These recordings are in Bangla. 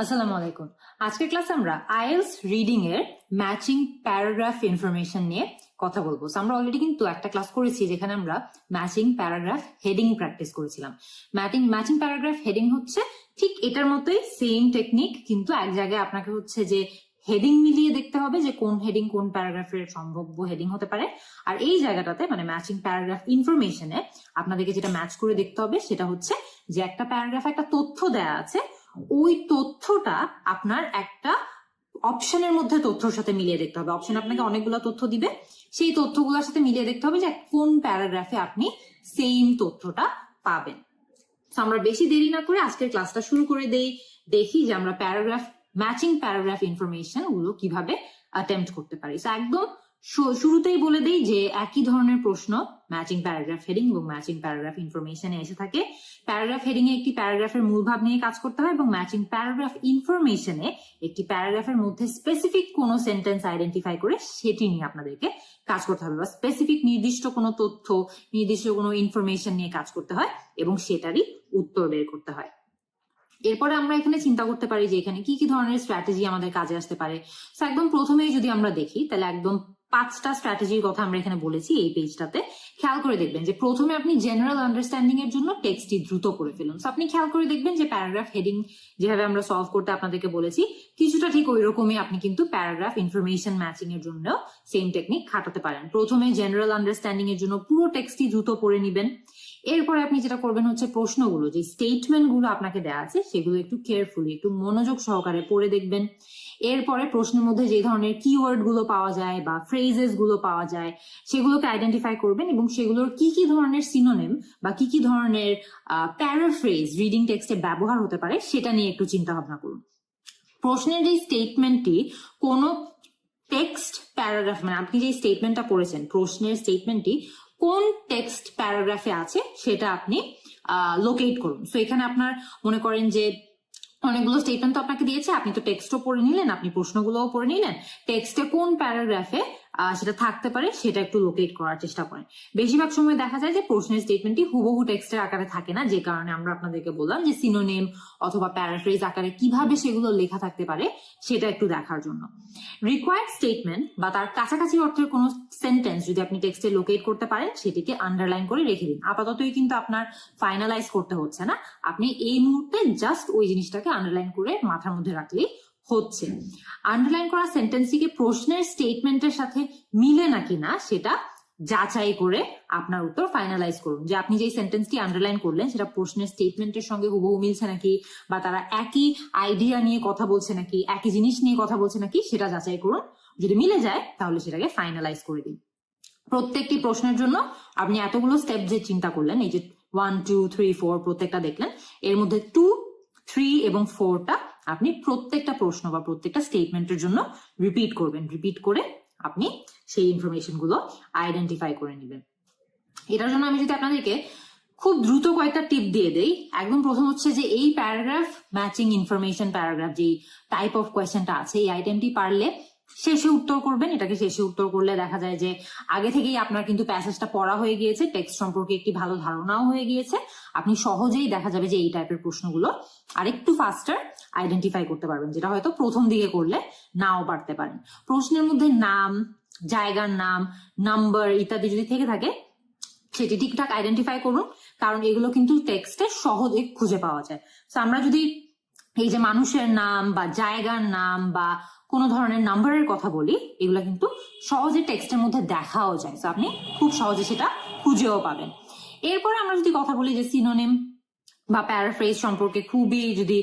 আসসালামু আলাইকুম। আজকের ক্লাসে আমরা আইএলটিএস রিডিং এর ম্যাচিং প্যারাগ্রাফ ইনফরমেশন নিয়ে কথা বলবো। আমরা অলরেডি কিন্তু একটা ক্লাস করেছি যেখানে আমরা ম্যাচিং প্যারাগ্রাফ হেডিং প্র্যাকটিস করেছিলাম। ম্যাচিং প্যারাগ্রাফ হেডিং হচ্ছে ঠিক এটার মতোই সেম টেকনিক, কিন্তু এক জায়গায় আপনাকে হচ্ছে যে হেডিং মিলিয়ে দেখতে হবে যে কোন হেডিং কোন প্যারাগ্রাফের সম্ভাব্য হেডিং হতে পারে। আর এই জায়গাটাতে মানে ম্যাচিং প্যারাগ্রাফ ইনফরমেশনে আপনাদেরকে যেটা ম্যাচ করে দেখতে হবে সেটা হচ্ছে যে একটা প্যারাগ্রাফে একটা তথ্য দেয়া আছে, ওই তথ্যটা আপনার একটা অপশনের মধ্যে তথ্যের সাথে মিলিয়ে দেখতে হবে। অপশন আপনাকে অনেকগুলো তথ্য দিবে, সেই তথ্যগুলোর সাথে মিলিয়ে দেখতে হবে যে কোন প্যারাগ্রাফে আপনি সেম তথ্যটা পাবেন। আমরা বেশি দেরি না করে আজকের ক্লাসটা শুরু করে দেখি যে আমরা ম্যাচিং প্যারাগ্রাফ ইনফরমেশন গুলো কিভাবে অ্যাটেম্পট করতে পারি। একদম শুরুতেই বলে দেই যে একই ধরনের প্রশ্ন ম্যাচিং প্যারাগ্রাফ হেডিং এবং ম্যাচিং প্যারাগ্রাফ ইনফরমেশনে এসে থাকে। প্যারাগ্রাফ হেডিং এ একটি প্যারাগ্রাফের মূল ভাব নিয়ে কাজ করতে হয় এবং ম্যাচিং প্যারাগ্রাফ ইনফরমেশনে একটি প্যারাগ্রাফের মধ্যে স্পেসিফিক কোনো সেন্টেন্স আইডেন্টিফাই করে সেটি নিয়ে আপনাদেরকে কাজ করতে হবে, বা স্পেসিফিক নির্দিষ্ট কোনো তথ্য নির্দিষ্ট কোনো ইনফরমেশন নিয়ে কাজ করতে হয় এবং সেটারই উত্তর বের করতে হয়। এরপরে আমরা এখানে চিন্তা করতে পারি যে এখানে কি কি ধরনের স্ট্র্যাটেজি আমাদের কাজে আসতে পারে। একদম প্রথমেই যদি আমরা দেখি তাহলে একদম 5টা স্ট্র্যাটেজির কথা আমরা এখানে বলেছি এই পেজটাতে। খেয়াল করে দেখবেন যে প্রথমে আপনি জেনারেল আন্ডারস্ট্যান্ডিং এর জন্য টেক্সটটি দ্রুত করে ফেলুন। আপনি খেয়াল করে দেখবেন যে প্যারাগ্রাফ হেডিং যেভাবে আমরা সলভ করতে আপনাদেরকে বলেছি কিছুটা ঠিক ওই রকমই আপনি কিন্তু প্যারাগ্রাফ ইনফরমেশন ম্যাচিং এর জন্য সেম টেকনিক খাটাতে পারেন। প্রথমে জেনারেল আন্ডারস্ট্যান্ডিং এর জন্য পুরো টেক্সটটি দ্রুত পড়ে নিবেন। এরপরে আপনি যেটা করবেন হচ্ছে প্রশ্নগুলো যে স্টেটমেন্ট গুলো আপনাকে দেওয়া আছে সেগুলো একটু কেয়ারফুলি একটু মনোযোগ সহকারে পড়ে দেখবেন। এরপরে প্রশ্নের মধ্যে যে ধরনের কিওয়ার্ড গুলো পাওয়া যায় বা ফ্রেজেস গুলো পাওয়া যায় সেগুলোকে আইডেন্টিফাই করবেন এবং সেগুলোর কি কি ধরনের সিনোনিম বা কি কি ধরনের প্যারাফ্রেজ রিডিং টেক্সটে ব্যবহার হতে পারে সেটা নিয়ে একটু চিন্তা ভাবনা করুন। প্রশ্নের যে স্টেটমেন্টটি কোন টেক্সট প্যারাগ্রাফ মানে আপনি যে স্টেটমেন্টটা পড়েছেন প্রশ্নের স্টেটমেন্টটি কোন টেক্সট প্যারাগ্রাফে আছে সেটা আপনি লোকেট করুন। এখানে আপনার মনে করেন যে অনেকগুলো স্টেটমেন্ট তো আপনাকে দিয়েছে, আপনি তো টেক্সটও পড়ে নিলেন, আপনি প্রশ্নগুলোও পড়ে নিলেন, টেক্সটে কোন প্যারাগ্রাফে সেটা থাকতে পারে সেটা একটু লোকেট করার চেষ্টা করেন। বেশিরভাগ সময় দেখা যায় যে প্রশ্নের স্টেটমেন্টটি হুবহু টেক্সটের আকারে থাকে না, যে কারণে আমরা আপনাদেরকে বললাম যে সিনোনিম অথবা প্যারাফ্রেজ আকারে কিভাবে সেগুলো লেখা থাকতে পারে সেটা একটু দেখার জন্য। রিকোয়ার্ড স্টেটমেন্ট বা তার কাছাকাছি অর্থের কোনো সেন্টেন্স যদি আপনি টেক্সটে লোকেট করতে পারেন সেটিকে আন্ডারলাইন করে রেখে দিন। আপাততই কিন্তু আপনার ফাইনালাইজ করতে হচ্ছে না, আপনি এই মুহূর্তে জাস্ট ওই জিনিসটাকে আন্ডারলাইন করে মাথার মধ্যে রাখলেই হচ্ছে। আন্ডারলাইন করা সেন্টেন্সটিকে প্রশ্নের স্টেটমেন্টের সাথে মিলে নাকি না সেটা যাচাই করে আপনার উত্তর ফাইনালাইজ করুন, যে আপনি যে সেন্টেন্সটি আন্ডারলাইন করলেন সেটা প্রশ্নের স্টেটমেন্টের সঙ্গে হুবহু মিলছে নাকি, বা তারা একই আইডিয়া নিয়ে কথা বলছে নাকি, একই জিনিস নিয়ে কথা বলছে নাকি সেটা যাচাই করুন। যদি মিলে যায় তাহলে সেটাকে ফাইনালাইজ করে দিন। প্রত্যেকটি প্রশ্নের জন্য আপনি এতগুলো স্টেপ যে চিন্তা করলেন, এই যে 1 2 3 4 প্রত্যেকটা দেখলেন, এর মধ্যে 2 3 এবং 4টা আপনি প্রত্যেকটা প্রশ্ন বা প্রত্যেকটা স্টেটমেন্টের জন্য রিপিট করবেন। রিপিট করে আপনি সেই ইনফরমেশন গুলো আইডেন্টিফাই করে নেবেন। এটার জন্য আমি যদি আপনাদেরকে খুব দ্রুত কয়েকটা টিপ দিয়ে দেই, একদম প্রথম হচ্ছে যে এই প্যারাগ্রাফ ম্যাচিং ইনফরমেশন প্যারাগ্রাফ যে টাইপ অফ কোয়েশ্চেনটা আছে এই আইটেমটি পারলে শেষে উত্তর করবেন। এটাকে শেষে উত্তর করলে দেখা যায় যে আগে থেকেই আপনার কিন্তু প্যাসেজটা পড়া হয়ে গিয়েছে, টেক্সট সম্পর্কে একটি ভালো ধারণাও হয়ে গিয়েছে, আপনি সহজেই দেখা যাবে যে এই টাইপের প্রশ্নগুলো আরেকটু ফাস্টার আইডেন্টিফাই করতে পারবেন, যেটা হয়তো প্রথম দিকে করলে নাও পারতে পারেন। প্রশ্নের মধ্যে নাম, জায়গার নাম, নাম্বার ইত্যাদি যদি থেকে থাকে সেটি ঠিকঠাক আইডেন্টিফাই করুন, কারণ এগুলো কিন্তু টেক্সটে সহজে খুঁজে পাওয়া যায়। আমরা যদি এই যে মানুষের নাম বা জায়গার নাম বা কোনো ধরনের নাম্বারের কথা বলি, এগুলো কিন্তু সহজে টেক্সটের মধ্যে দেখাও যায়, আপনি খুব সহজে সেটা খুঁজেও পাবেন। এরপরে আমরা যদি কথা বলি যে সিনোনিম বা প্যারাফ্রেজ সম্পর্কে খুবই যদি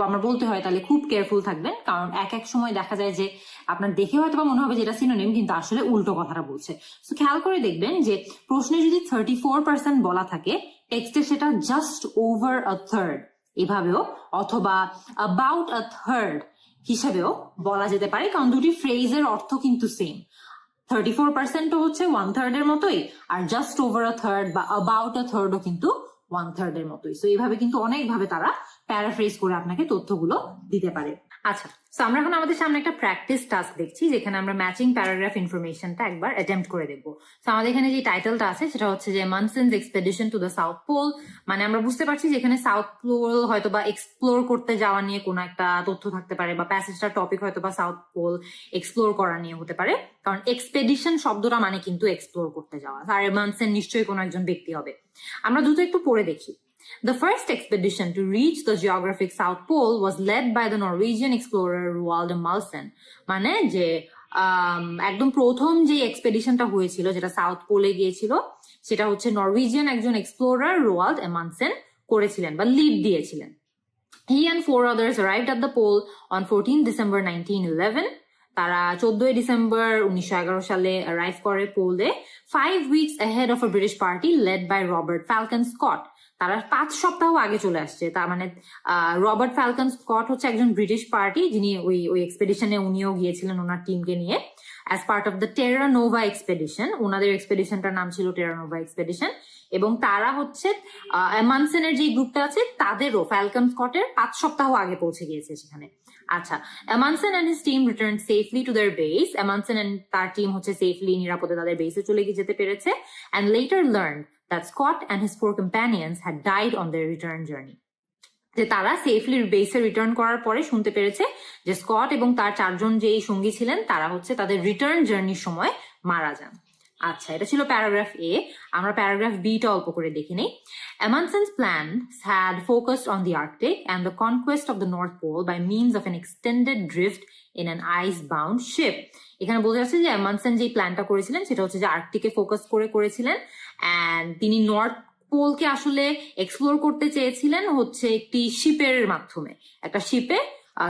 আমরা বলতে হয় তাহলে খুব কেয়ারফুল থাকবেন, কারণ এক এক সময় দেখা যায় যে আপনার দেখে হয়তো বা মনে হবে যেটা সিনোনিম কিন্তু আসলে উল্টো কথাটা বলছে। খেয়াল করে দেখবেন যে প্রশ্নে যদি 34% বলা থাকে টেক্সটে সেটা জাস্ট ওভার আ থার্ড এভাবেও অথবা অ্যাবাউট আ থার্ড হিসেবেও বলা যেতে পারে, কারণ দুটি ফ্রেজের অর্থ কিন্তু সেম। 34% হচ্ছে 1/3 এর মতোই, আর জাস্ট ওভার আ থার্ড বা অ্যাবাউট আ থার্ডও কিন্তু 1/3 এর মতোই। এইভাবে কিন্তু অনেকভাবে তারা প্যারাফ্রেজ করে আপনাকে তথ্যগুলো দিতে পারে। আচ্ছা, তো আমরা এখন আমাদের সামনে একটা প্র্যাকটিস টাস্ক দেখছি, যেখানে আমরা ম্যাচিং প্যারাগ্রাফ ইনফরমেশনটা একবার অ্যাটেম্প্ট করে দেখবো। তো আমাদের এখানে যে টাইটেলটা আছে সেটা হচ্ছে যে Amundsen's expedition to the South Pole. মানে আমরা বুঝতে পারছি যে এখানে সাউথ পোল হয়তো বা এক্সপ্লোর করতে যাওয়া নিয়ে কোনো একটা তথ্য থাকতে পারে, বা প্যাসেজটার টপিক হয়তো বা সাউথ পোল এক্সপ্লোর করা নিয়ে হতে পারে, কারণ এক্সপেডিশন শব্দটা মানে কিন্তু এক্সপ্লোর করতে যাওয়া। আর মানসেন নিশ্চয়ই কোনো একজন ব্যক্তি হবে। আমরা দ্রুত একটু পড়ে দেখি। The first expedition to reach the geographic South Pole was led by the Norwegian explorer Roald Amundsen. মানে যে একদম প্রথম যে এক্সপেডিশনটা হয়েছিল, যেটা সাউথ পোলে গিয়েছিল, সেটা হচ্ছে নরওয়েজিয়ান একজন এক্সপ্লোরার রোয়াল্ড এমানসেন করেছিলেন বা লিড দিয়েছিলেন। He and 4 others arrived at the pole on 14 December 1911. তারা 14 ডিসেম্বর 1911 সালে অ্যারাইভ করে পোলে, 5 weeks ahead of a British party led by Robert Falcon Scott. তারা 5 সপ্তাহ আগে চলে আসছে। তার মানে রবার্ট ফ্যালকন স্কট হচ্ছে একজন ব্রিটিশ পার্টি, যিনি ওই এক্সপেডিশনে উনিও গিয়েছিলেন ওনার টিমকে নিয়ে, অ্যাজ পার্ট অফ দ্য টেরা নোভা এক্সপেডিশন। ওনাদের এক্সপেডিশনটার নাম ছিল টেরা নোভা এক্সপেডিশন। এবং তারা হচ্ছে এমানসেনের যে গ্রুপটা আছে তাদেরও ফ্যালকন স্কটের 5 সপ্তাহ আগে পৌঁছে গিয়েছে সেখানে। আচ্ছা, Amundsen and his team returned safely to their base. Amundsen and তার টিম হচ্ছে সেফলি নিরাপদে তাদের বেসে চলে গিয়ে যেতে পেরেছে, and later learned that Scott and his 4 companions had died on their return journey. যে তারা সেফলি বেসে রিটার্ন করার পরে শুনতে পেরেছে যে স্কট এবং তার 4 জন যে সঙ্গী ছিলেন তারা হচ্ছে তাদের রিটার্ন জার্নির সময় মারা যান। আচ্ছা, এটা ছিল প্যারাগ্রাফ এ। আমরা প্যারাগ্রাফ বি টা অল্প করে দেখে নেই। Amundsen's plans had focused on the Arctic and the conquest of the North Pole by means of an extended drift in an ice-bound ship. এখানে বোঝা যাচ্ছে যে এমানসেন যে প্ল্যানটা করেছিলেন সেটা হচ্ছে যে আর্কটিকে ফোকাস করেছিলেন, এন্ড তিনি নর্থ পোলকে আসলে এক্সপ্লোর করতে চেয়েছিলেন হচ্ছে একটি শিপের মাধ্যমে, একটা শিপে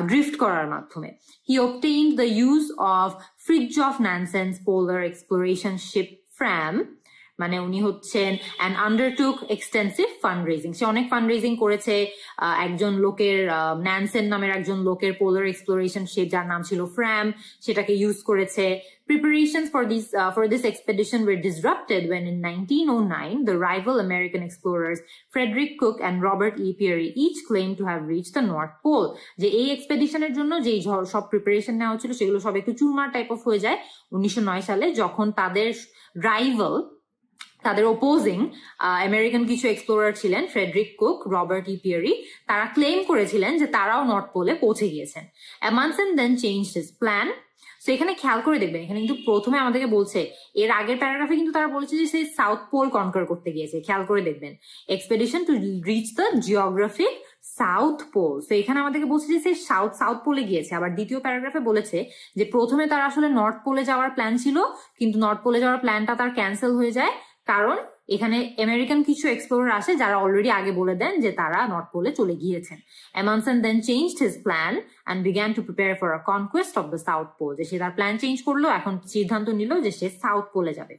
ড্রিফট করার মাধ্যমে। He obtained the use of Fridtjof Nansen's polar exploration ship Fram. মানে উনি হচ্ছেন and undertook extensive fundraising. সে অনেক ফান্ডরেজিং করেছে একজন লোকের, ন্যানসেন নামের একজন লোকের পোলার এক্সপ্লোরেশন শিপ যার নাম ছিল ফ্রাম, সেটাকে ইউজ করেছে। Preparations for this expedition were disrupted when in 1909 the rival American explorers Frederick Cook and Robert E. Peary each claimed to have reached the North Pole. যে এই এক্সপেডিশনের জন্য যে সব প্রিপারেশন নেওয়া হচ্ছিল সেগুলো সব একটু চুরমার টাইপ অফ হয়ে যায় 1909 সালে, যখন তাদের রাইভাল, তাদের অপোজিং আমেরিকান কিছু এক্সপ্লোরার ছিলেন Friedrich cook, Robert E Piyari, তারা ক্লেম করেছিলেন যে তারাও নর্থ পোলে পৌঁছে গিয়েছেন। Amundsen then changed his plan. তো এখানে খেয়াল করে দেখবেন, এখানে কিন্তু প্রথমে আমাদেরকে বলছে, এর আগের প্যারাগ্রাফে কিন্তু তারা বলেছে যে সে সাউথ পোল কনকার করতে গিয়েছে। খেয়াল করে দেখবেন, expedition to reach the geographic south pole. তো এখানে আমাদেরকে বলছে যে সে সাউথ পোলে গিয়েছে। আবার দ্বিতীয় প্যারাগ্রাফে বলেছে যে প্রথমে তার আসলে নর্থ পোলে যাওয়ার প্ল্যান ছিল, কিন্তু নর্থ পোলে যাওয়ার প্ল্যানটা তার ক্যান্সেল হয়ে যায়, কারণ এখানে আমেরিকান কিছু এক্সপ্লোরার আসে যারা অলরেডি আগে বলে দেন যে তারা নর্থ পোলে চলে গিয়েছেন। Amundsen then changed his plan and began to prepare for a conquest of the South Pole. যে সে তার প্ল্যান চেঞ্জ করলো, এখন সিদ্ধান্ত নিল যে সে সাউথ পোলে যাবে।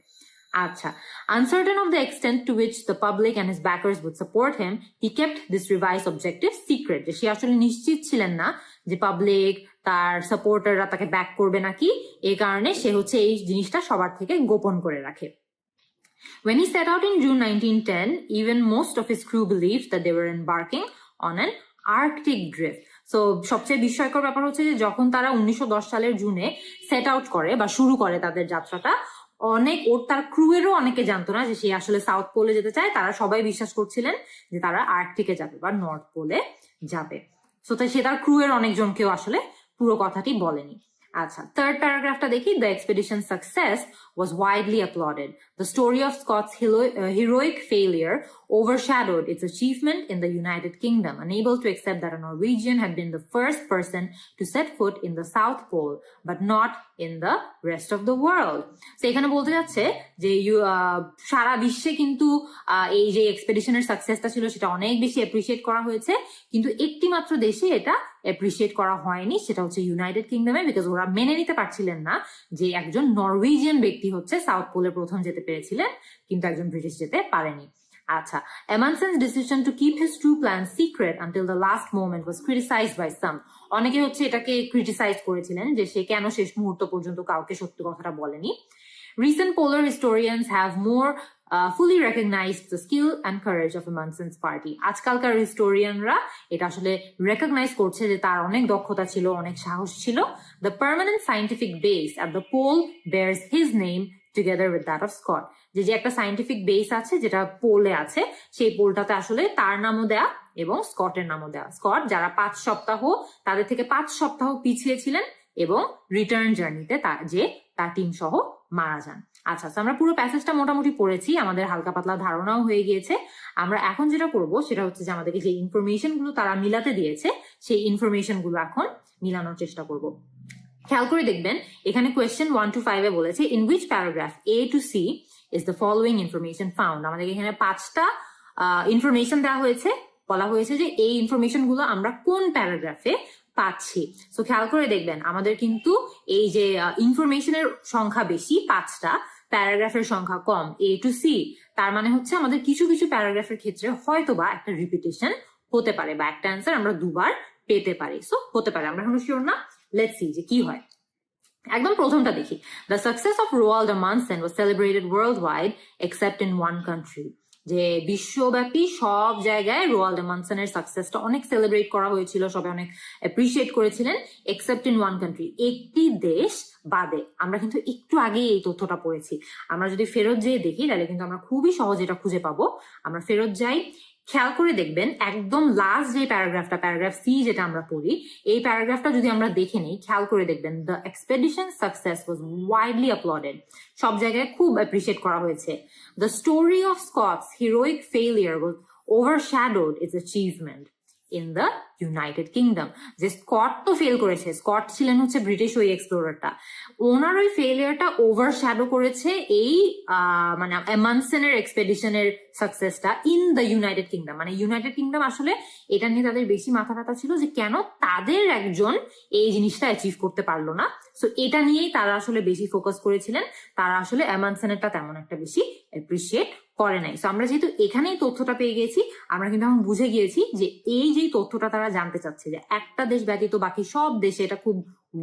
আচ্ছা, uncertain of the extent to which the public and his backers would support him, he kept this revised objective secret. যে সে আসলে নিশ্চিত ছিলেন না যে পাবলিক, তার সাপোর্টাররা তাকে ব্যাক করবে নাকি, এই কারণে সে হচ্ছে এই জিনিসটা সবার থেকে গোপন করে রাখে। When he set out in June 1910, even most of his crew believed that they were embarking on an Arctic drift. So সবচেয়ে বিস্ময়কর ব্যাপার হচ্ছে যে যখন তারা 1910 সালের জুনে সেট আউট করে বা শুরু করে তাদের যাত্রাটা, তার ক্রুয়েরও অনেকে জানতো না যে সে আসলে সাউথ পোলে যেতে চায়। তারা সবাই বিশ্বাস করছিলেন যে তারা আর্কটিকে যাবে বা নর্থ পোলে যাবে। সো সে তার ক্রুয়ের অনেকজনকেও আসলে পুরো কথাটি বলেনি। আচ্ছা, থার্ড প্যারাগ্রাফটা দেখি। The expedition's success was widely applauded. The story of Scott's heroic failure overshadowed its achievement in the United Kingdom, unable to accept that a Norwegian had been the first person to set foot in the South Pole, but not in the rest of the world. So এখানে বলতে যাচ্ছে যে সারা বিশ্বে কিন্তু এই যে এক্সপেডিশনের সাকসেসটা ছিল সেটা অনেক বেশি অ্যাপ্রিসিয়েট করা হয়েছে, কিন্তু একটি মাত্র দেশে এটা অ্যাপ্রিসিয়েট করা হয়নি, সেটা হচ্ছে ইউনাইটেড কিংডমে, বিকজ ওরা মেনে নিতে পারছিলেন না যে একজন নরওয়েজিয়ান ব্যক্তি হচ্ছে সাউথ পোলে প্রথম যেতে পেরেছিলেন, কিন্তু একজন ব্রিটিশ যেতে পারেনি। আচ্ছা, Amundsen's decision to keep his true plans secret until the last moment was criticized by some. অনেকে হচ্ছে এটাকে ক্রিটিসাইজ করেছিলেন যে সে কেন শেষ মুহূর্ত পর্যন্ত কাউকে সত্যি কথাটা বলেনি। Recent polar historians have more fully recognized the skill and courage of Amundsen's party. আজকালকার হিস্টোরিয়ানরা এটা আসলে রেকগনাইজ করছে যে তার অনেক দক্ষতা ছিল, অনেক সাহস ছিল. The permanent scientific base at the pole bears his name together with that of Scott. যে একটা সায়েন্টিফিক বেস আছে যেটা পোলে আছে, সেই পোলটাতে আসলে তার নামও দেয়া এবং স্কটের নামও দেয়া. স্কট যারা 5 সপ্তাহ তাদের থেকে 5 সপ্তাহ পিছিয়ে ছিলেন এবং রিটার্ন জার্নিতে তার টিম সহ মারা যান. আচ্ছা, আমরা পুরো প্যাসেজটা মোটামুটি পড়েছি, আমাদের হালকা পাতলা ধারণাও হয়ে গিয়েছে. আমরা এখন যেটা করব সেটা হচ্ছে যে আমাদেরকে যে ইনফরমেশন গুলো তারা মিলাতে দিয়েছে সেই ইনফরমেশন গুলো এখন মিলানোর চেষ্টা করব. খেয়াল করে দেখবেন এখানে কোয়েশ্চেন 1 to 5 এ বলেছে in which paragraph A to C is the following information found. আমাদেরকে এখানে 5টা ইনফরমেশন দেওয়া হয়েছে, বলা হয়েছে যে এই ইনফরমেশন গুলো আমরা কোন প্যারাগ্রাফে পাচ্ছি. সো খেয়াল করে দেখবেন আমাদের কিন্তু এই যে ইনফরমেশনের সংখ্যা বেশি 5টা, প্যারাগ্রাফের সংখ্যা কম A to C, তার মানে হচ্ছে আমাদের কিছু কিছু প্যারাগ্রাফের ক্ষেত্রে হয়তোবা একটা রিপিটেশন হতে পারে বা একটা অ্যান্সার আমরা দুবার পেতে পারি. সো হতে পারে, আমরা এখনো শিওর না. লেটস সি যে কি হয়. একদম প্রথমটা দেখি. The success of Roald Amundsen was celebrated worldwide except in one country. যে বিশ্বব্যাপী সব জায়গায় রোয়াল্ড আমundsen-এর সাকসেসটা অনেক সেলিব্রেট করা হয়েছিল, সবাই অনেক অ্যাপ্রিসিয়েট করেছিলেন, এক্সেপ্ট ইন ওয়ান কান্ট্রি, একটি দেশ বাদে. আমরা কিন্তু একটু আগেই এই তথ্যটা পড়েছি. আমরা যদি ফেরত যেয়ে দেখি তাহলে কিন্তু আমরা খুবই সহজে এটা খুঁজে পাবো. আমরা ফেরত যাই, খেয়াল করে দেখবেন একদম লাস্ট যে প্যারাগ্রাফটা, প্যারাগ্রাফ সি যেটা আমরা পড়ি, এই প্যারাগ্রাফটা যদি আমরা দেখে নিই, খেয়াল করে দেখবেন the expedition success was widely applauded. সব জায়গায় খুব অ্যাপ্রিসিয়েট করা হয়েছে. The story of Scott's heroic failure was overshadowed its achievement in the United Kingdom. যে স্কট তো ফেল করেছে, স্কট ছিলেন হচ্ছে ব্রিটিশ ওই এক্সপ্লোরারটা, ওনার ওই ফেলিয়ারটা ওভারশ্যাডো করেছে এই মানে অ্যামাundsen-এর এক্সপেডিশনের সাকসেসটা ইন দ্য ইউনাইটেড কিংডম. মানে ইউনাইটেড কিংডম আসলে এটা নিয়ে তাদের বেশি মাথা ব্যথা ছিল যে কেন তাদের একজন এই জিনিসটা অ্যাচিভ করতে পারলো না. সো এটা নিয়েই তারা আসলে বেশি ফোকাস করেছিলেন. তারা আসলে অ্যামাundsen-এরটা তেমন একটা বেশি অ্যাপ্রিসিয়েট করে নাই. সো আমরা যেহেতু এখানেই তথ্যটা পেয়ে গেছি, আমরা কিন্তু এখন বুঝে গিয়েছি যে এই যে তথ্যটা তারা জানতে চাচ্ছে যে একটা দেশ ব্যতীত বাকি সব দেশে এটা খুব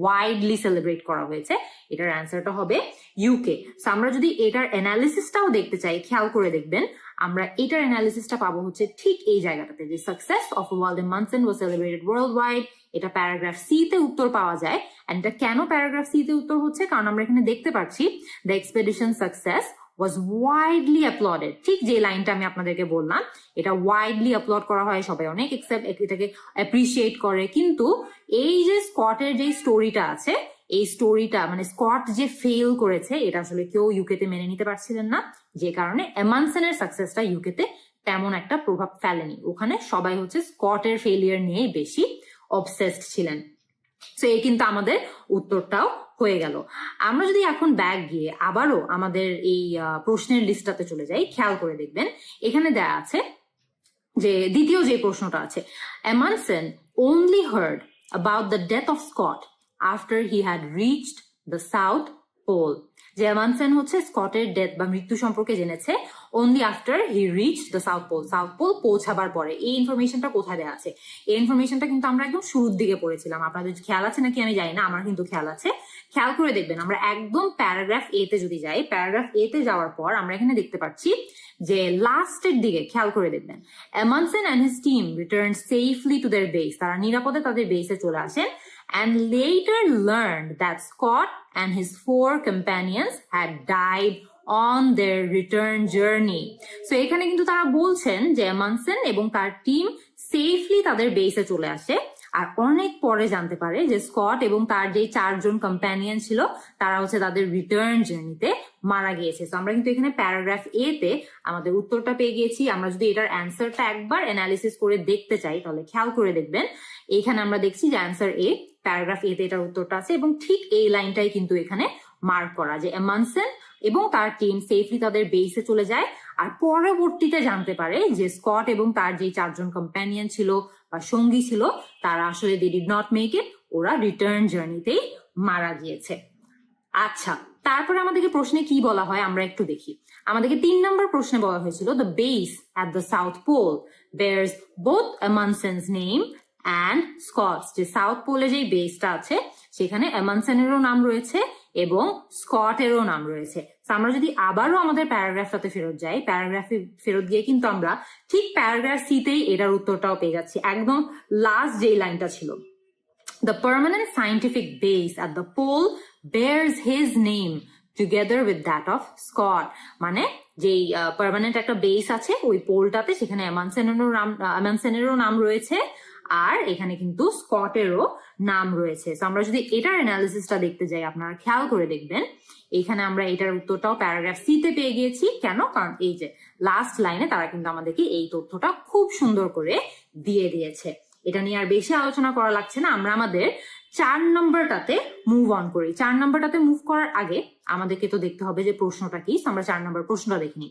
ওয়াইডলি সেলিব্রেট করা হয়েছে, এটার অ্যান্সারটা হবে ইউকে. সো আমরা যদি এটার অ্যানালিসিসটাও দেখতে চাই, খেয়াল করে দেখবেন আমরা এটার অ্যানালিসিসটা পাবো হচ্ছে ঠিক এই জায়গাটাতে, যে success of Roald Amundsen was celebrated worldwide. এটা প্যারাগ্রাফ সি তে উত্তর পাওয়া যায়. এন্ড এটা কেন প্যারাগ্রাফ সি তে উত্তর হচ্ছে, কারণ আমরা এখানে দেখতে পাচ্ছি the expedition success was widely applauded. ঠিক যে লাইনটা আমি আপনাদেরকে বললাম, এটা ওয়াইডলি আপলোড করা হয়, সবাই অনেক এটাকে অ্যাপ্রিসিয়েট করে. কিন্তু এই যে স্কটের যে স্টোরিটা আছে, এই স্টোরিটা মানে স্কট যে ফেল করেছে, এটা আসলে কেউ ইউকেতে মেনে নিতে পারছিলেন না, যে কারণে আমundsen-এর সাকসেসটা ইউকেতে তেমন একটা প্রভাব ফেলেনি. ওখানে সবাই হচ্ছে স্কটের ফেলিয়ার নিয়েই বেশি অবসেসড ছিলেন. সো এই কিন্তু আমাদের উত্তরটাও হয়ে গেল. আমরা যদি এখন ব্যাক গিয়ে আবারও আমাদের এই প্রশ্নের লিস্টটাতে চলে যাই, খেয়াল করে দেখবেন এখানে দেয়া আছে যে দ্বিতীয় যে প্রশ্নটা আছে, Amundsen only heard about the death of Scott after he had reached the South Pole. যে Amundsen হচ্ছে স্কটের ডেথ বা মৃত্যু সম্পর্কে জেনেছে only after he reached the South Pole. South Pole পৌঁছাবার পরে. এই ইনফরমেশনটা কোথায় দেওয়া আছে? এই ইনফরমেশনটা কিন্তু আমরা একদম শুরুর দিকে পড়েছিলাম. আপনাদের খেয়াল আছে নাকি আমি জানি না, আমার কিন্তু খেয়াল আছে. খেয়াল করে দেখবেন আমরা একদম প্যারাগ্রাফ এ তে যদি যাই, প্যারাগ্রাফ এ তে যাওয়ার পর আমরা এখানে দেখতে পাচ্ছি যে লাস্টের দিকে খেয়াল করে দেখবেন Amundsen and his team returned safely to their base. তারা নিরাপদে তাদের বেসে চলে আসেন and later learned that Scott and his 4 companions had died on their return journey. So এখানে কিন্তু তারা বলছেন যে Amundsen এবং তার টিম সেফলি তাদের বেসে চলে আসে, আর অনেক পরে জানতে পারে যে স্কট এবং তার যে 4 জন কম্প্যানিয়ন ছিল তারা হচ্ছে তাদের রিটার্ন জার্নিতে মারা গিয়েছে. তো আমরা কিন্তু এখানে প্যারাগ্রাফ এ তে আমাদের উত্তরটা পেয়ে গিয়েছি. আমরা যদি এটার অ্যান্সারটা একবার অ্যানালিসিস করে দেখতে চাই তাহলে খেয়াল করে দেখবেন এখানে আমরা দেখছি যে অ্যান্সার এ, প্যারাগ্রাফ এ তে এটার উত্তরটা আছে এবং ঠিক এই লাইনটাই কিন্তু এখানে মার্ক করা যে Amundsen এবং তার টিম সেফলি তাদের বেসে চলে যায়, আর পরবর্তীতে জানতে পারে যে স্কট এবং তার যে 4 জন কম্প্যানিয়ন ছিল বা সঙ্গী ছিল তারা আসলে they did not make it, ওরা রিটার্ন জার্নিতেই মারা গিয়েছে. আচ্ছা, তারপরে আমাদেরকে প্রশ্নে কি বলা হয় আমরা একটু দেখি. আমাদেরকে 3 নম্বর প্রশ্নে বলা হয়েছিল the base at the South Pole bears both Amundsen's name and Scott's. যে সাউথ পোলে যে বেসটা আছে সেখানে Amundsen-এরও নাম রয়েছে এবং স্কটেরও নাম রয়েছে। আমরা যদি আবারও আমাদের প্যারাগ্রাফটাতে ফেরত যাই, প্যারাগ্রাফে ফেরত গিয়ে কিন্তু আমরা ঠিক প্যারাগ্রাফ সিতেই এটার উত্তরটাও পেয়ে যাচ্ছি, একদম লাস্ট যেই লাইনটা ছিল। The permanent scientific base at the pole bears his name together with that of Scott. মানে যেই পার্মানেন্ট একটা বেস আছে ওই পোলটাতে, সেখানে অ্যামানসেনেরও নাম রয়েছে আর এখানে কিন্তু স্কটেরও নাম রয়েছে। আমরা যদি এটার অ্যানালিসিসটা দেখতে যাই, আপনারা খেয়াল করে দেখবেন এখানে আমরা এটার উত্তরটাও প্যারাগ্রাফ সিতে পেয়ে গিয়েছি। কেন? কারণ এই যে লাস্ট লাইনে তারা কিন্তু আমাদেরকে এই তথ্যটা খুব সুন্দর করে দিয়ে দিয়েছে। এটা নিয়ে আর বেশি আলোচনা করা লাগছে না, আমরা আমাদের 4 নম্বরটাতে মুভ অন করি। 4 নম্বরটাতে মুভ করার আগে আমাদেরকে তো দেখতে হবে যে প্রশ্নটা কি। আমরা 4 নম্বর প্রশ্নটা দেখিনি।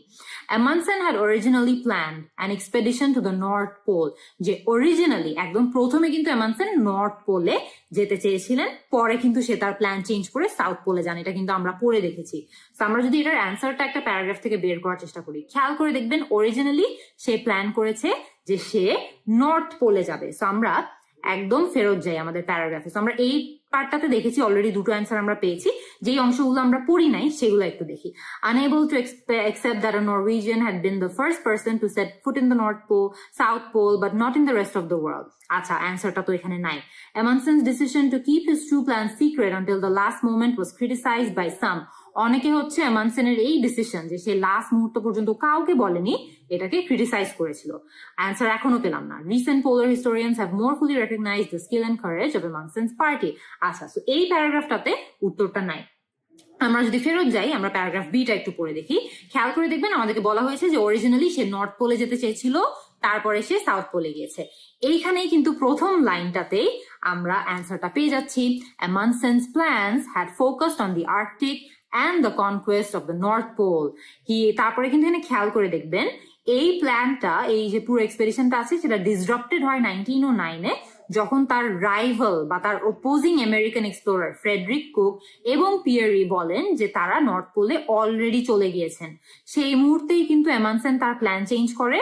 Amundsen had originally planned an expedition to the North Pole. যে অরিজিনালি একদম প্রথমে কিন্তু অ্যামানসেন নর্থ পোলে যেতে চেয়েছিলেন, পরে কিন্তু সে তার প্ল্যান চেঞ্জ করে সাউথ পোলে যান। এটা কিন্তু আমরা পড়ে দেখেছি। আমরা যদি এটার অ্যান্সারটা একটা প্যারাগ্রাফ থেকে বের করার চেষ্টা করি, খেয়াল করে দেখবেন অরিজিনালি সে প্ল্যান করেছে যে সে নর্থ পোলে যাবে। আমরা একদম ফেরত যাই আমাদের প্যারাগ্রাফে। আমরা এই পার্টটাতে দেখেছি অলরেডি দুটো অ্যান্সার আমরা পেয়েছি, যেই অংশগুলো আমরা পড়ি নাই সেগুলো একটু দেখি। Unable to accept that a Norwegian had been the first person to set foot in the North Pole, South Pole, but not in the rest of the world. আচ্ছা, অ্যান্সারটা তো এখানে নাই। Amundsen's decision to keep his true plan secret until the last moment was criticized by some. অনেকে হচ্ছে অ্যামানসেনের এই ডিসিশন যে সে লাস্ট মুহূর্ত পর্যন্ত কাউকে বলেনি, এটাকে ক্রিটিসাইজ করেছিল। অ্যান্সার এখনো পেলাম না। Recent polar historians have more fully recognised the skill and courage of Amundsen's party. আচ্ছা, তো এই প্যারাগ্রাফটাতে উত্তরটা নাই। আমরা যদি ফেরত যাই, আমরা প্যারাগ্রাফ বিটা একটু পড়ে দেখি। খেয়াল করে দেখবেন আমাদেরকে বলা হয়েছে যে অরিজিনালি সে নর্থ পোলে যেতে চেয়েছিল, তারপরে সে সাউথ পোলে গিয়েছে। এইখানেই কিন্তু প্রথম লাইনটাতেই আমরা অ্যান্সারটা পেয়ে যাচ্ছি। Amundsen's plans had focused on the Arctic and the conquest of the North Pole. তারপরে কিন্তু এখানে খেয়াল করে দেখবেন এই প্ল্যানটা, এই যে পুরো এক্সপেডিশনটা আছে সেটা ডিসরাপ্টেড হয় 1909-এ, যখন তার রাইভাল বা তার opposing American explorer Frederick Cook এবং পিয়ারি বলেন যে তারা নর্থ পোলে অলরেডি চলে গিয়েছেন। সেই মুহূর্তেই কিন্তু অ্যামানসেন তার প্ল্যান চেঞ্জ করে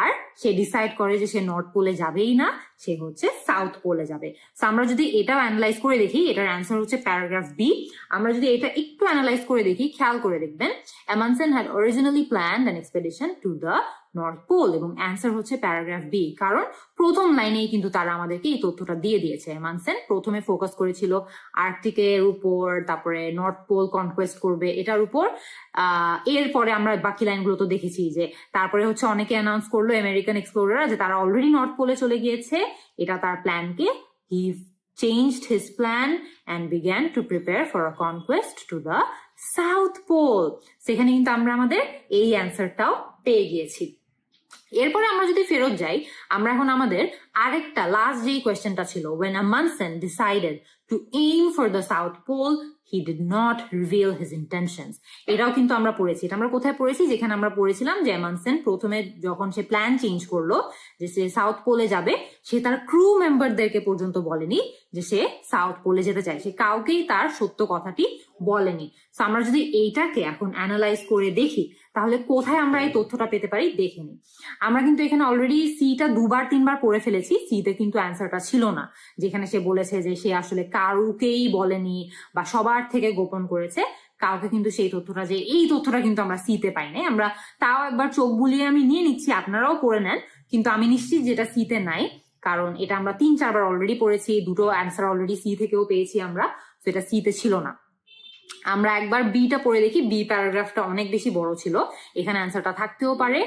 আর সে ডিসাইড করে যে সে নর্থ পোলে যাবেই না, সে হচ্ছে সাউথ পোলে যাবে। আমরা যদি এটাও অ্যানালাইজ করে দেখি, এটার অ্যান্সার হচ্ছে প্যারাগ্রাফ বি। আমরা যদি এটা একটু অ্যানালাইজ করে দেখি, খেয়াল করে দেখবেন Amundsen had originally planned an expedition to the north pole, এবং অ্যান্সার হচ্ছে প্যারাগ্রাফ বি। কারণ প্রথম লাইনেই কিন্তু তারা আমাদেরকে এই তথ্যটা দিয়ে দিয়েছে। অ্যামানসেন প্রথমে ফোকাস করেছিল আর্কটিকের উপর, তারপরে নর্থ পোল কনকোয়েস্ট করবে এটার উপর। এরপরে আমরা বাকি লাইনগুলো তো দেখেছি যে তারপরে হচ্ছে অনেকে অ্যানাউন্স করলো আমেরিকান এক্সপ্লোরাররা যে তারা অলরেডি নর্থ পোলে চলে গিয়েছে। এটা তার প্ল্যানকে হি changed his plan and began to prepare for a conquest to the South Pole. সেখানে কিন্তু আমরা আমাদের এই অ্যান্সারটাও পেয়ে গিয়েছি। এরপরে আমরা যদি ফেরত যাই, আমরা এখন আমাদের আরেকটা লাস্ট যেই কোয়েশ্চেনটা ছিল, when Amundsen decided to aim for the South Pole, he did not reveal his intentions. এটাও কিন্তু আমরা পড়েছি। এটা আমরা কোথায় পড়েছি? যেখানে আমরা পড়েছিলাম যে অ্যামানসেন প্রথমে যখন সে প্ল্যান চেঞ্জ করলো যে সে সাউথ পোলে যাবে, সে তার ক্রু মেম্বারদেরকে পর্যন্ত বলেনি যে সে সাউথ পোলে যেতে চায়, সে কাউকেই তার সত্য কথাটি বলেনি। আমরা যদি এইটাকে এখন অ্যানালাইজ করে দেখি, তাহলে কোথায় আমরা এই তথ্যটা পেতে পারি দেখে নিই। আমরা কিন্তু এখানে অলরেডি সিটা 2-3বার পড়ে ফেলেছি। সিতে কিন্তু অ্যান্সারটা ছিল না, যেখানে সে বলেছে যে সে আসলে কারুকেই বলেনি বা সবার থেকে গোপন করেছে কাউকে, কিন্তু সেই তথ্যটা যে এই তথ্যটা কিন্তু আমরা সিতে পাই নাই। আমরা তাও একবার চোখ বুলিয়ে আমি নিয়ে নিচ্ছি, আপনারাও পড়ে নেন, কিন্তু আমি নিশ্চিত যেটা সিতে নাই, কারণ এটা আমরা 3-4বার অলরেডি পড়েছি, দুটো অ্যান্সার অলরেডি সি থেকেও পেয়েছি আমরা, তো এটা সিতে ছিল না। আমরা একবার বিটা পড়ে দেখি। বি প্যারাগ্রাফটা অনেক বেশি বড় ছিল, এখানে অ্যান্সারটা থাকতেও পারে।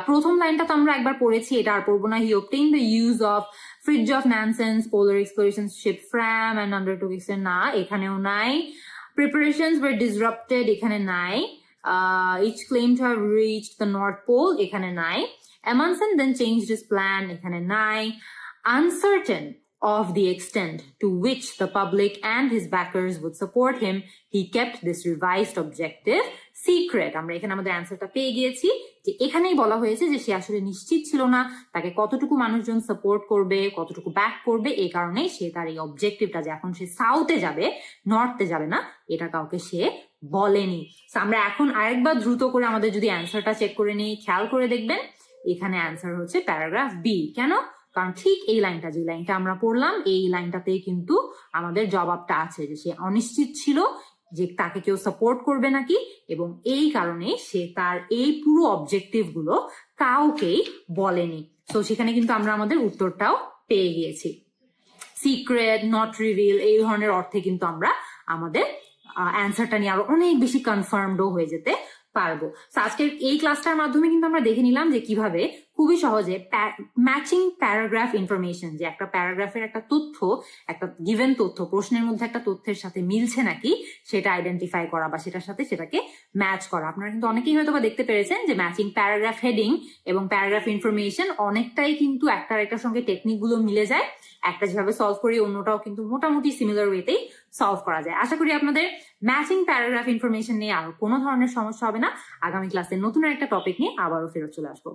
প্রথম লাইনটা তো আমরা একবার পড়েছি, এটা আর পড়বো না। হি obtained the use of Fridtjof Nansen's polar exploration ship Fram and undertook না, এখানেও নাই। Preparations were disrupted, এখানে নাই। Each claimed to have reached the North Pole, এখানে নাই। Amundsen then changed his plan, এখানে নাই। Uncertain of the extent to which the public and his backers would support him, he kept this revised objective secret. আমরা এখানে আমাদের অ্যান্সারটা পেয়ে গিয়েছি, যে এখানেই বলা হয়েছে যে সে আসলে নিশ্চিত ছিল না তাকে কতটুকু মানুষজন সাপোর্ট করবে, কতটুকু ব্যাক করবে। এই কারণেই সে তার এই অবজেক্টিভটা যে এখন সে সাউথে যাবে, নর্থে যাবে না, এটা কাউকে সে বলেনি। আমরা এখন আরেকবার দ্রুত করে আমাদের যদি অ্যান্সারটা চেক করে নিই, খেয়াল করে দেখবেন এখানে অ্যান্সার হচ্ছে প্যারাগ্রাফ বি। কেন? কারণ ঠিক এই লাইনটা, যে লাইনটা আমরা পড়লাম, এই লাইনটাতেই কিন্তু আমাদের জবাবটা আছে যে সে অনিশ্চিত ছিল যে তাকে কেউ সাপোর্ট করবে নাকি, এবং এই কারণে সে তার এই পুরো অবজেক্টিভ গুলো কাউকেই বলেনি। তো সেখানে কিন্তু আমরা আমাদের উত্তরটাও পেয়ে গিয়েছি। সিক্রেট, নট রিভিল এই ধরনের অর্থে কিন্তু আমরা আমাদের অ্যান্সারটা নিয়ে আরো অনেক বেশি কনফার্মডও হয়ে যেতে পারবো। আজকের এই ক্লাসটার মাধ্যমে কিন্তু আমরা দেখে নিলাম যে কিভাবে খুবই সহজে ম্যাচিং প্যারাগ্রাফ ইনফরমেশন, যে একটা প্যারাগ্রাফের একটা তথ্য, একটা গিভেন তথ্য প্রশ্নের মধ্যে একটা তথ্যের সাথে মিলছে নাকি সেটা আইডেন্টিফাই করা বা সেটার সাথে সেটাকে ম্যাচ করা। আপনারা কিন্তু অনেকেই হয়তো বা দেখতে পেরেছেন যে ম্যাচিং প্যারাগ্রাফ হেডিং এবং প্যারাগ্রাফ ইনফরমেশন অনেকটাই কিন্তু একটার সঙ্গে টেকনিক গুলো মিলে যায়। একটা যেভাবে সলভ করি অন্যটাও কিন্তু মোটামুটি সিমিলার ওয়েতেই সলভ করা যায়। আশা করি আপনাদের ম্যাচিং প্যারাগ্রাফ ইনফরমেশন নিয়ে আর কোনো ধরনের সমস্যা হবে না। আগামী ক্লাসে নতুন একটা টপিক নিয়ে আবারও ফেরত চলে আসবো।